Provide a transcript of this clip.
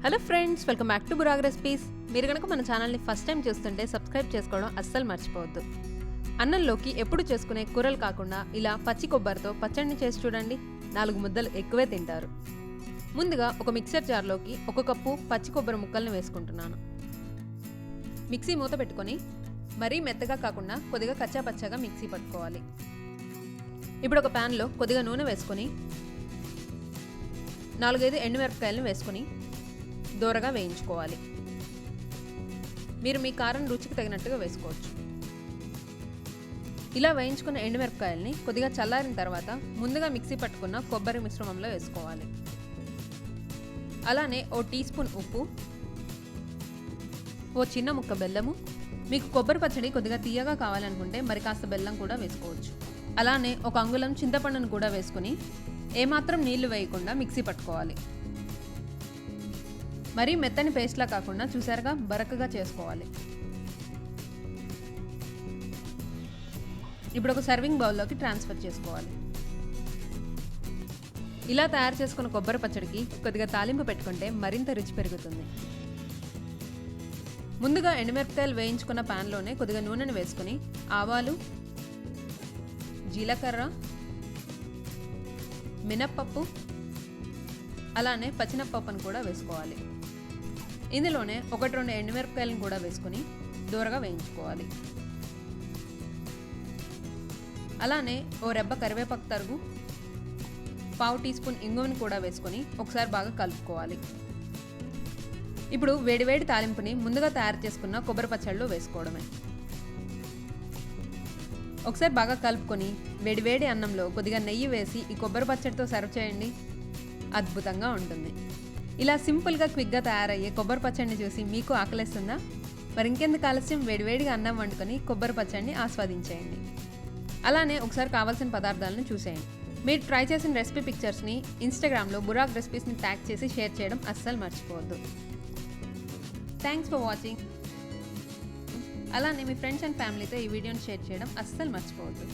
Hello friends, welcome back to బురాగ్ recipes. మీరు కనుక మన ఛానల్ని ఫస్ట్ టైం చూస్తుంటే సబ్స్క్రైబ్ చేసుకోవడం అస్సలు మర్చిపోవద్దు. అన్నంలోకి ఎప్పుడు చేసుకునే కూరలు కాకుండా ఇలా పచ్చి కొబ్బరితో పచ్చడిని చేసి చూడండి. 4 ముద్దలు ఎక్కువే తింటారు. ముందుగా ఒక మిక్సర్ జార్లోకి 1 కప్పు పచ్చి కొబ్బరి ముక్కల్ని వేసుకుంటున్నాను. మిక్సీ మూత పెట్టుకొని మరీ మెత్తగా కాకుండా కొద్దిగా కచ్చా పచ్చాగా మిక్సీ పట్టుకోవాలి. ఇప్పుడు ఒక ప్యాన్లో కొద్దిగా నూనె వేసుకొని 4-5 ఎండుమిరపకాయలను వేసుకొని దోరగా వేయించుకోవాలి. మీరు మీ కారం రుచికి తగినట్టుగా వేసుకోవచ్చు. ఇలా వేయించుకున్న ఎండుమిరపకాయల్ని కొద్దిగా చల్లారిన తర్వాత ముందుగా మిక్సీ పట్టుకున్న కొబ్బరి మిశ్రమంలో వేసుకోవాలి. అలానే ఓ టీ స్పూన్ ఉప్పు, ఓ చిన్న ముక్క బెల్లము. మీకు కొబ్బరి పచ్చడి కొద్దిగా తీయగా కావాలనుకుంటే మరి కాస్త బెల్లం కూడా వేసుకోవచ్చు. అలానే 1 అంగుళం చింతపండును కూడా వేసుకుని ఏమాత్రం నీళ్లు వేయకుండా మిక్సీ పట్టుకోవాలి. మరీ మెత్తని పేస్ట్లా కాకుండా చూసారుగా బరకగా చేసుకోవాలి. ఇప్పుడు ఒక సర్వింగ్ బౌల్లోకి ట్రాన్స్ఫర్ చేసుకోవాలి. ఇలా తయారు చేసుకున్న కొబ్బరి పచ్చడికి కొద్దిగా తాలింపు పెట్టుకుంటే మరింత రుచి పెరుగుతుంది. ముందుగా ఎండుమిరపకాయలు వేయించుకున్న ప్యాన్లోనే కొద్దిగా నూనెను వేసుకుని ఆవాలు, జీలకర్ర, మినప్పప్పు, అలానే పచ్చినప్పప్పును కూడా వేసుకోవాలి. ఇందులోనే 1-2 ఎండుమిరపకాయలను కూడా వేసుకొని దూరగా వేయించుకోవాలి. అలానే ఓ రెబ్బ కరివేపాకు తరుగు, పావు టీ స్పూన్ ఇంగువను కూడా వేసుకొని ఒకసారి బాగా కలుపుకోవాలి. ఇప్పుడు వేడివేడి తాలింపుని ముందుగా తయారు చేసుకున్న కొబ్బరి పచ్చడిలో వేసుకోవడమే. ఒకసారి బాగా కలుపుకొని వేడివేడి అన్నంలో కొద్దిగా నెయ్యి వేసి ఈ కొబ్బరి పచ్చడితో సర్వ్ చేయండి. అద్భుతంగా ఉంటుంది. ఇలా సింపుల్గా క్విక్గా తయారయ్యే కొబ్బరి పచ్చడిని చూసి మీకు ఆకలిస్తుందా? మరి ఇంకెందుకు ఆలస్యం, వేడివేడిగా అన్నం వండుకొని కొబ్బరి పచ్చడిని ఆస్వాదించేయండి. అలానే ఒకసారి కావాల్సిన పదార్థాలను చూసేయండి. మీరు ట్రై చేసిన రెసిపీ పిక్చర్స్ని ఇన్స్టాగ్రామ్లో బురాగ్ రెసిపీస్ని ట్యాగ్ చేసి షేర్ చేయడం అస్సలు మర్చిపోవద్దు. Thanks for watching. అలానే మీ ఫ్రెండ్స్ అండ్ ఫ్యామిలీతో ఈ వీడియోని షేర్ చేయడం అస్సలు మర్చిపోవద్దు.